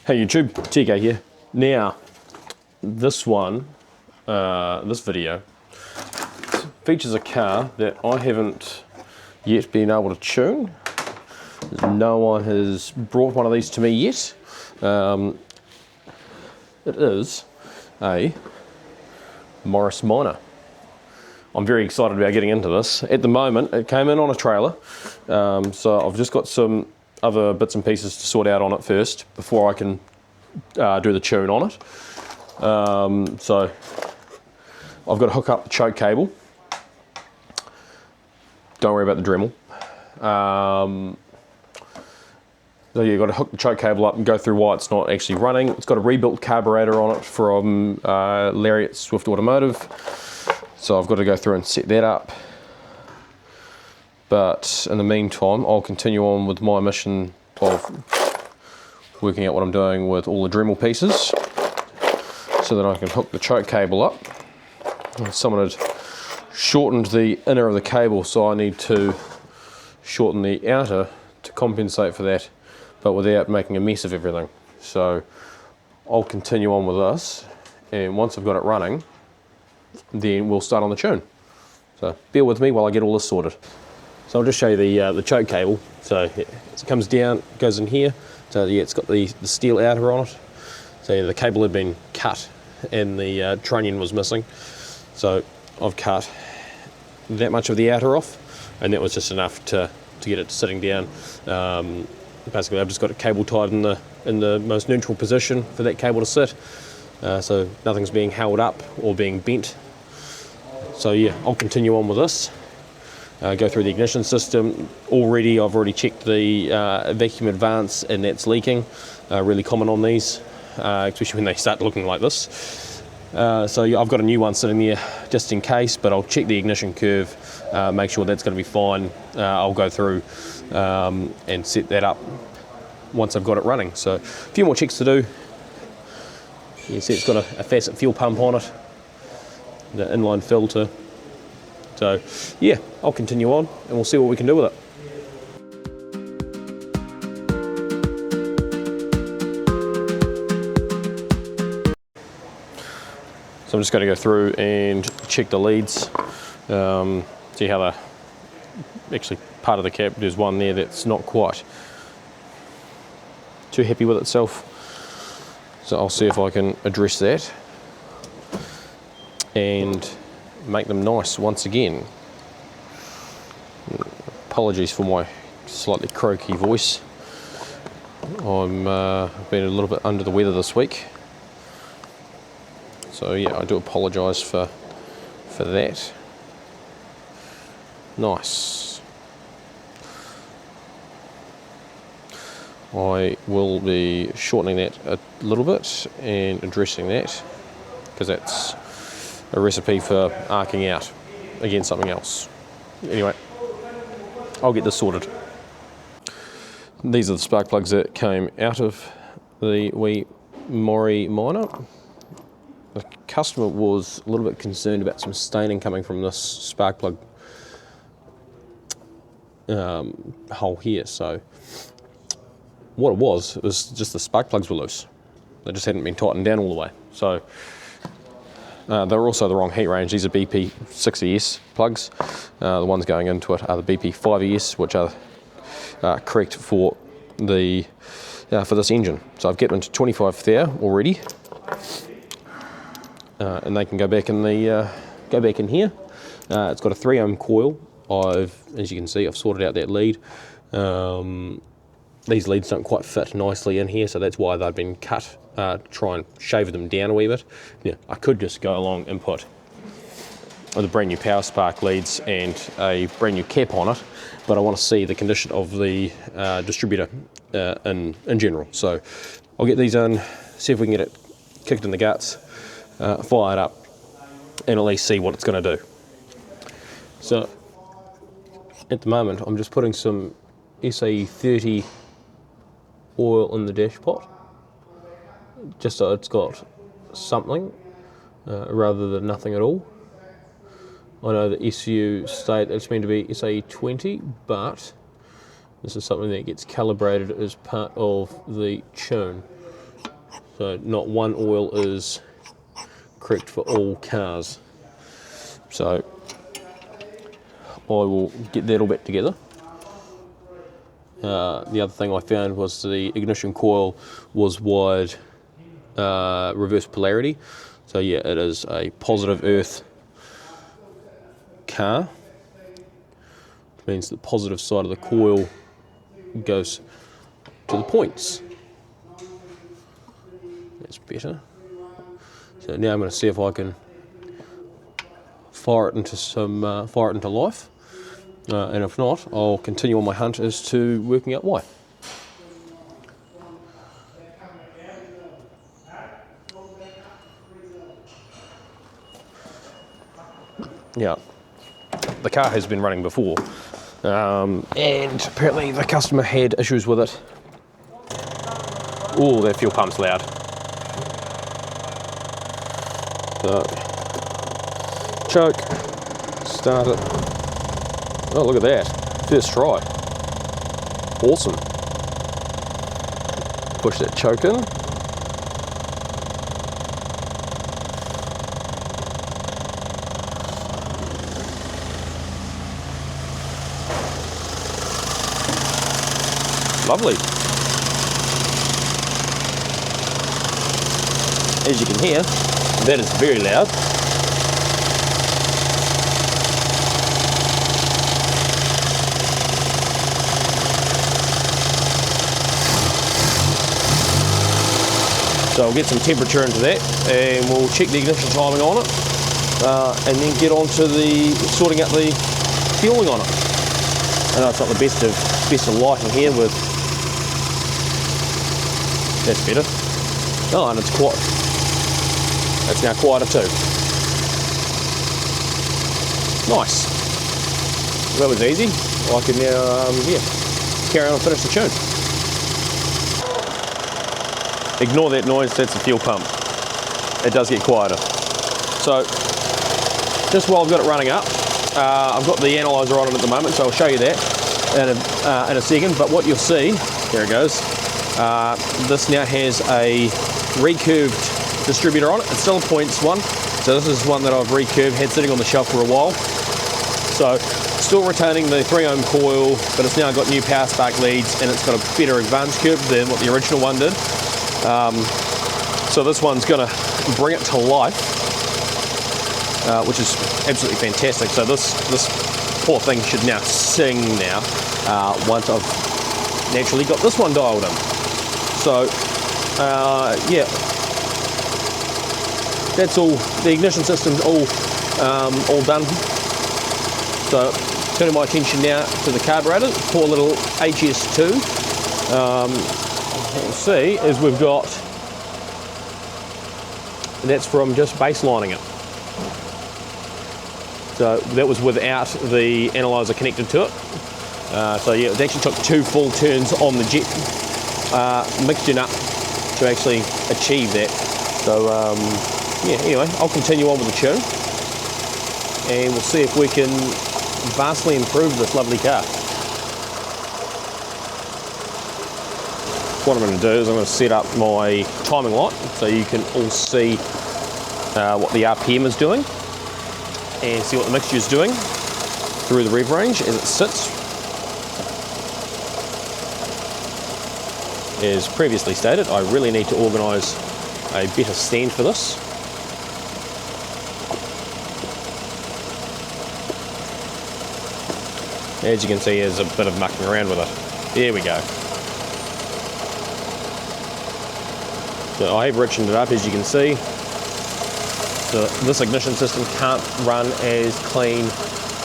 Hey YouTube, TK here. Now, this video features a car that I haven't yet been able to tune. No one has brought one of these to me yet. It is a Morris Minor. I'm very excited about getting into this. At the moment, it came in on a trailer, so I've just got some other bits and pieces to sort out on it first before I can do the tune on it. So I've got to hook up the choke cable. Don't worry about the Dremel. So you've got to hook the choke cable up and go through why it's not actually running. It's got a rebuilt carburetor on it from Lariat Swift Automotive. So I've got to go through and set that up. But in the meantime, I'll continue on with my mission of working out what I'm doing with all the Dremel pieces so that I can hook the choke cable up. Someone had shortened the inner of the cable, so I need to shorten the outer to compensate for that, but without making a mess of everything. So I'll continue on with this, and once I've got it running, then we'll start on the tune. So bear with me while I get all this sorted. So I'll just show you the choke cable. So it comes down, goes in here. So yeah, it's got the steel outer on it. So yeah, the cable had been cut and the trunnion was missing. So I've cut that much of the outer off, and that was just enough to get it sitting down. Basically, I've just got a cable tied in the most neutral position for that cable to sit. So nothing's being held up or being bent. So yeah, I'll continue on with this. Go through the ignition system. I've already checked the vacuum advance, and that's leaking. Really common on these, especially when they start looking like this. So yeah, I've got a new one sitting there just in case, but I'll check the ignition curve, make sure that's going to be fine. I'll go through and set that up once I've got it running. So a few more checks to do. You see it's got a facet fuel pump on it, the inline filter. So yeah, I'll continue on and we'll see what we can do with it. So I'm just going to go through and check the leads, see how actually part of the cap, there's one there that's not quite too happy with itself. So I'll see if I can address that and make them nice once again. Apologies for my slightly croaky voice. I've been a little bit under the weather this week. So yeah, I do apologise for that. Nice. I will be shortening that a little bit and addressing that, because that's a recipe for arcing out against something else. Anyway, I'll get this sorted. These are the spark plugs that came out of the wee Morris Minor. The customer was a little bit concerned about some staining coming from this spark plug hole here. So what it was just the spark plugs were loose. They just hadn't been tightened down all the way. So they're also the wrong heat range. These are BP 60S plugs. The ones going into it are the BP 5ES, which are correct for for this engine. So I've get them to 25 there already, and they can go back in here. It's got a 3 ohm coil. As you can see, I've sorted out that lead. These leads don't quite fit nicely in here, so that's why they've been cut. Try and shave them down a wee bit. Yeah, I could just go along and put the brand new power spark leads and a brand new cap on it, but I want to see the condition of the distributor in general. So I'll get these in, see if we can get it kicked in the guts, fire it up, and at least see what it's going to do. So at the moment, I'm just putting some SA30 oil in the dash pot, just so it's got something rather than nothing at all. I know the SU state it's meant to be SA20, but this is something that gets calibrated as part of the tune. So not one oil is correct for all cars. So I will get that all back together. The other thing I found was the ignition coil was wired reverse polarity. So yeah, it is a positive earth car. Which means the positive side of the coil goes to the points. That's better. So now I'm going to see if I can fire it into life. And if not, I'll continue on my hunt as to working out why. Yeah, the car has been running before, and apparently the customer had issues with it. Oh, that fuel pump's loud. So, choke, start it. Oh, look at that, first try. Awesome. Push that choke in. Lovely. As you can hear, that is very loud. So I'll get some temperature into that, and we'll check the ignition timing on it, and then get on to the sorting out the fueling on it. I know it's not the best of lighting here with. That's better. Oh, and it's now quieter too. Nice. That was easy. I can now, carry on and finish the tune. Ignore that noise, that's the fuel pump. It does get quieter. So, just while I've got it running up, I've got the analyzer on it at the moment, so I'll show you that in a second. But what you'll see, there it goes, this now has a recurved distributor on it. It's still a points one, so this is one that I've recurved, had sitting on the shelf for a while. So, still retaining the 3 ohm coil, but it's now got new power spark leads, and it's got a better advance curve than what the original one did. So this one's going to bring it to life, which is absolutely fantastic. So this poor thing should now sing now, once I've naturally got this one dialed in. So yeah, that's all. The ignition system's all done. So turning my attention now to the carburetor, poor little HS2. What we'll see is we've got, that's from just baselining it. So that was without the analyzer connected to it. So yeah, it actually took 2 full turns on the jet mixture nut to actually achieve that. So yeah, anyway, I'll continue on with the tune, and we'll see if we can vastly improve this lovely car. What I'm going to do is I'm going to set up my timing light so you can all see what the RPM is doing and see what the mixture is doing through the rev range as it sits. As previously stated, I really need to organise a better stand for this. As you can see, there's a bit of mucking around with it. There we go. So I have richened it up, as you can see. So this ignition system can't run as clean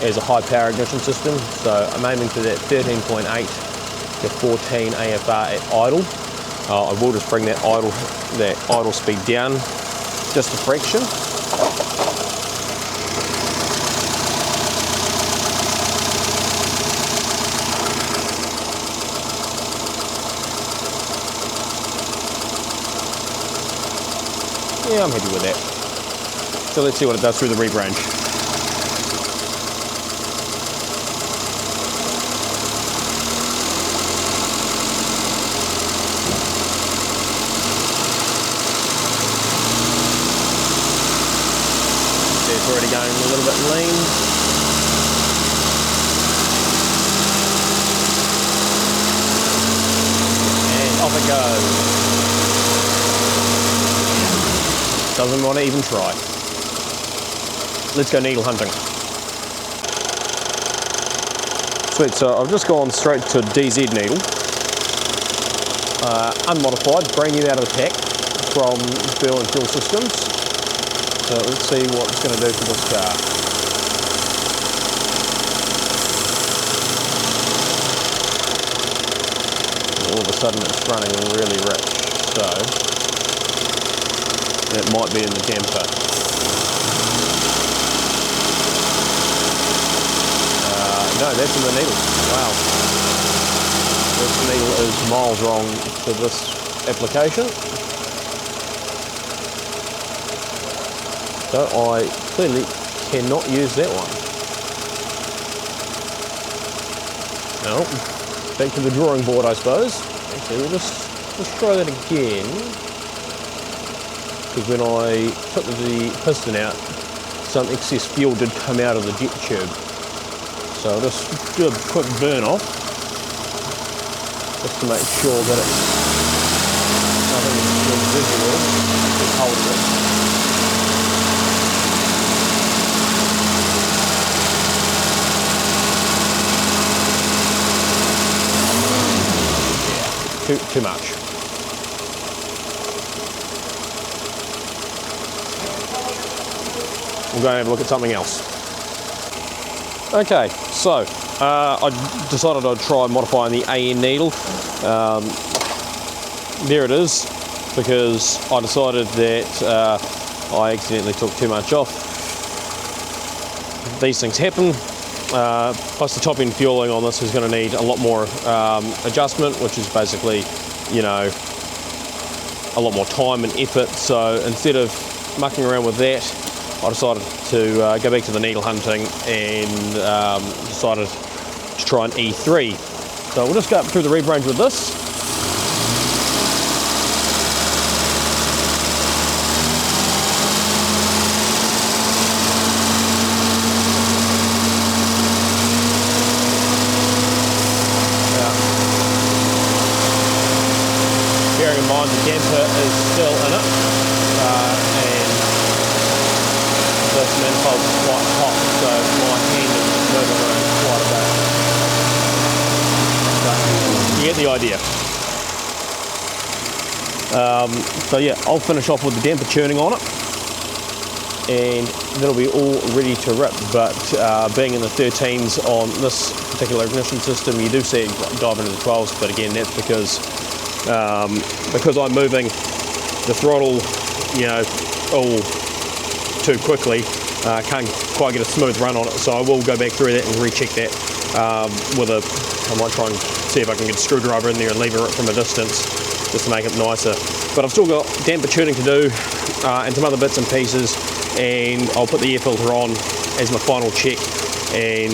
as a high power ignition system. So I'm aiming for that 13.8 to 14 AFR at idle. I will just bring that idle speed down just a fraction. Yeah, I'm happy with that. So let's see what it does through the rev range. going a little bit lean. And off it goes. Doesn't want to even try. Let's go needle hunting. Sweet, so I've just gone straight to DZ needle. Unmodified, brand new out of the pack from Fuel and Fuel Systems. So let's see what it's going to do for this car. All of a sudden it's running really rich, so that might be in the damper. No, that's in the needle. Wow. This needle is miles wrong for this application. So I clearly cannot use that one. Well, back to the drawing board, I suppose. Actually, let's try that again. Because when I took the piston out, some excess fuel did come out of the jet tube. So I'll just do a quick burn off, just to make sure that it's nothing residual. Just hold it. Yeah, too much. We'll go and have a look at something else. Okay, so I decided I'd try modifying the AN needle. There it is, because I decided that I accidentally took too much off. These things happen. Plus the top end fueling on this is going to need a lot more adjustment, which is basically, you know, a lot more time and effort. So instead of mucking around with that, I decided to go back to the needle hunting and decided to try an E3. So we'll just go up through the rev range with this. Bearing in mind the damper is still in it, and this manifold is quite hot, so my hand is moving around quite a bit. So you get the idea. So yeah, I'll finish off with the damper churning on it, and that'll be all ready to rip. But being in the 13s on this particular ignition system, you do see it dive into the 12s, but again, that's because I'm moving the throttle, you know, all too quickly, can't quite get a smooth run on it, so I will go back through that and recheck that with a, I might try and see if I can get a screwdriver in there and lever it from a distance just to make it nicer. But I've still got damper tuning to do and some other bits and pieces, and I'll put the air filter on as my final check, and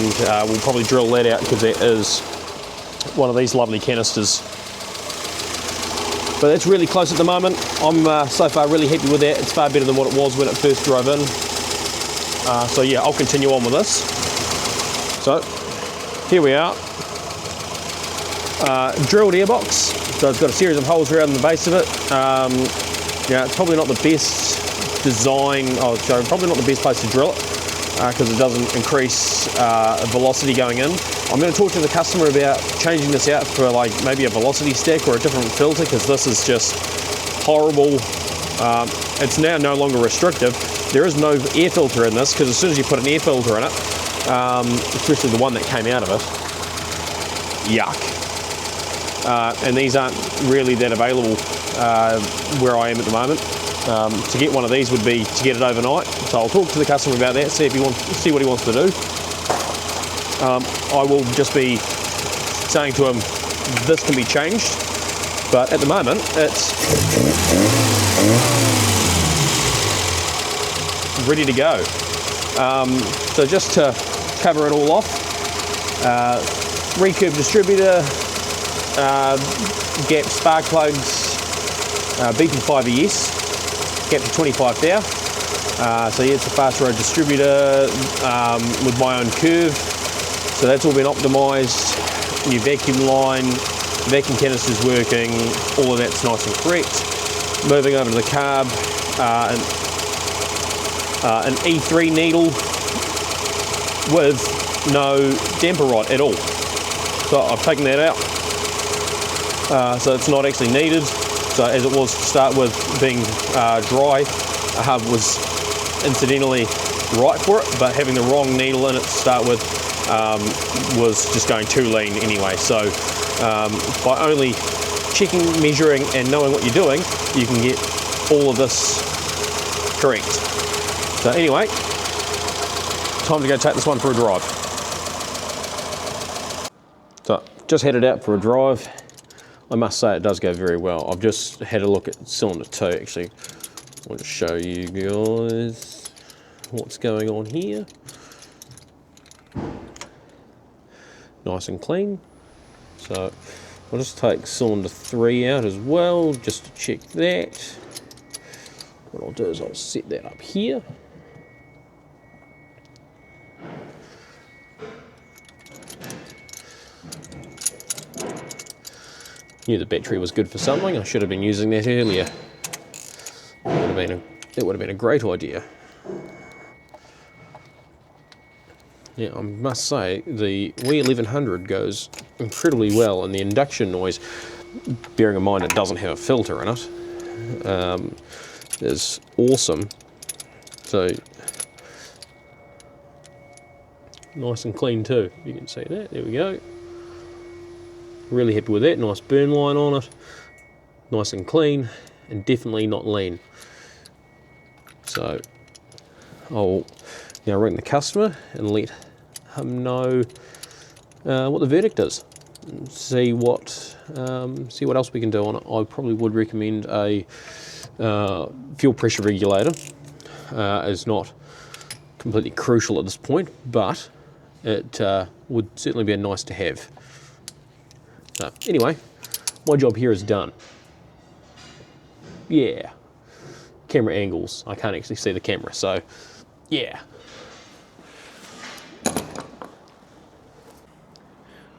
we'll probably drill that out because that is one of these lovely canisters. But that's really close at the moment. I'm so far really happy with that. It's far better than what it was when it first drove in. So yeah, I'll continue on with this. So here we are. Drilled airbox. So it's got a series of holes around the base of it. Yeah, it's probably not the best design, probably not the best place to drill it because it doesn't increase velocity going in. I'm going to talk to the customer about changing this out for like maybe a velocity stack or a different filter, because this is just horrible. It's now no longer restrictive. There is no air filter in this, because as soon as you put an air filter in it, especially the one that came out of it, yuck. And these aren't really that available where I am at the moment. To get one of these would be to get it overnight. So I'll talk to the customer about that, see what he wants to do. I will just be saying to him, this can be changed, but at the moment it's ready to go. So just to cover it all off, recurve distributor, gap spark plugs, BP5ES, gap to 25 thou, So yeah, it's a fast road distributor with my own curve. So that's all been optimised. New vacuum line, vacuum canisters working, all of that's nice and correct. Moving over to the carb, an E3 needle with no damper rod at all. So I've taken that out. So it's not actually needed. So as it was to start with, being dry, a hub was incidentally right for it, but having the wrong needle in it to start with was just going too lean anyway. So by only checking, measuring and knowing what you're doing, you can get all of this correct. So anyway, time to go take this one for a drive. So just headed out for a drive. I must say it does go very well. I've just had a look at cylinder 2 actually. I want to show you guys what's going on here. Nice and clean. So I'll just take cylinder 3 out as well, just to check that. What I'll do is I'll set that up here. Knew the battery was good for something. I should have been using that earlier. That would have been a great idea. Yeah, I must say the W1100 goes incredibly well, and the induction noise, bearing in mind it doesn't have a filter in it, is awesome. So nice and clean too. You can see that. There we go. Really happy with that. Nice burn line on it. Nice and clean, and definitely not lean. So I'll now ring the customer and let him know what the verdict is. And see what else we can do on it. I probably would recommend a fuel pressure regulator. Is not completely crucial at this point, but it would certainly be a nice to have. So anyway, my job here is done. Yeah. Camera angles. I can't actually see the camera, so yeah.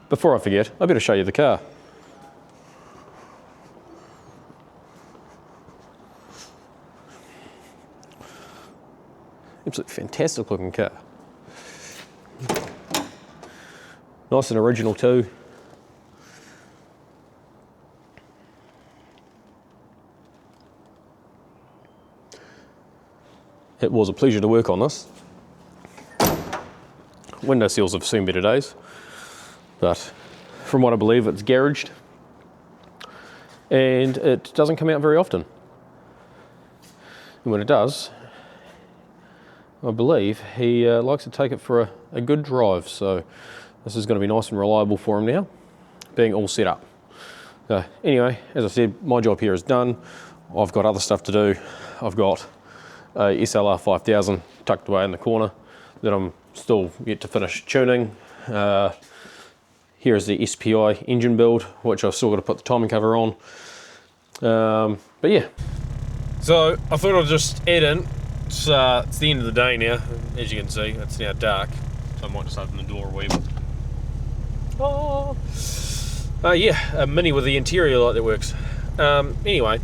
Before I forget, I better show you the car. Absolutely fantastic looking car. Nice and original too. It was a pleasure to work on this. Window seals have seen better days, but from what I believe it's garaged and it doesn't come out very often. And when it does, I believe he likes to take it for a good drive, so this is going to be nice and reliable for him now, being all set up. Anyway, as I said, my job here is done. I've got other stuff to do. I've got a SLR 5000 tucked away in the corner that I'm still yet to finish tuning. Here is the SPI engine build, which I've still got to put the timing cover on. But yeah. So I thought I'd just add in, it's the end of the day now, as you can see, it's now dark. So I might just open the door a wee bit. Oh. Yeah, a Mini with the interior light that works. Anyway,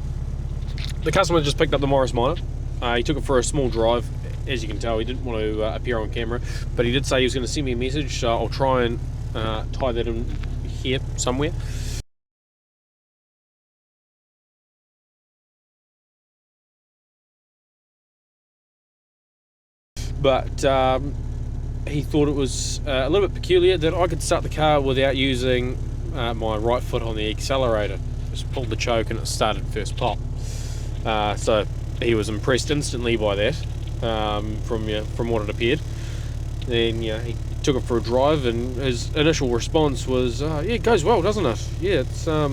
the customer just picked up the Morris Minor. He took it for a small drive. As you can tell, he didn't want to appear on camera, but he did say he was going to send me a message, so I'll try and tie that in here somewhere. But he thought it was a little bit peculiar that I could start the car without using my right foot on the accelerator. Just pulled the choke and it started first pop. So he was impressed instantly by that, from what it appeared. Then he took it for a drive, and his initial response was, "Yeah, it goes well, doesn't it? Yeah, it's a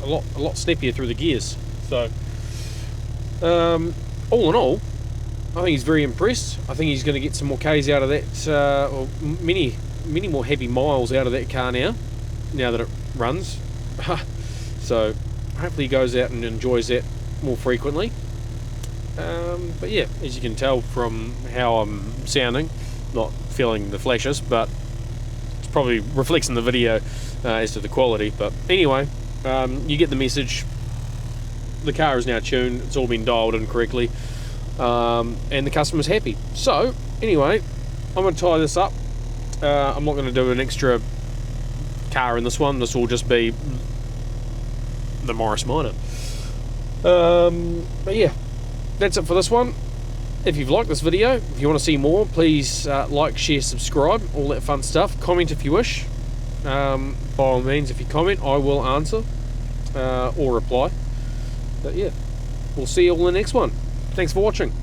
lot snappier through the gears." So all in all, I think he's very impressed. I think he's going to get some more Ks out of that, or many more heavy miles out of that car now that it runs. So hopefully he goes out and enjoys that more frequently. But yeah, as you can tell from how I'm sounding, not feeling the flashes, but it's probably reflects in the video as to the quality. But anyway, you get the message. The car is now tuned, it's all been dialed in correctly, and the customer's happy. So anyway, I'm going to tie this up. I'm not going to do an extra car in this one. This will just be the Morris Minor. But yeah, that's it for this one. If you've liked this video, if you want to see more, please like, share, subscribe, all that fun stuff. Comment if you wish. By all means, if you comment, I will answer or reply. But yeah, we'll see you all in the next one. Thanks for watching.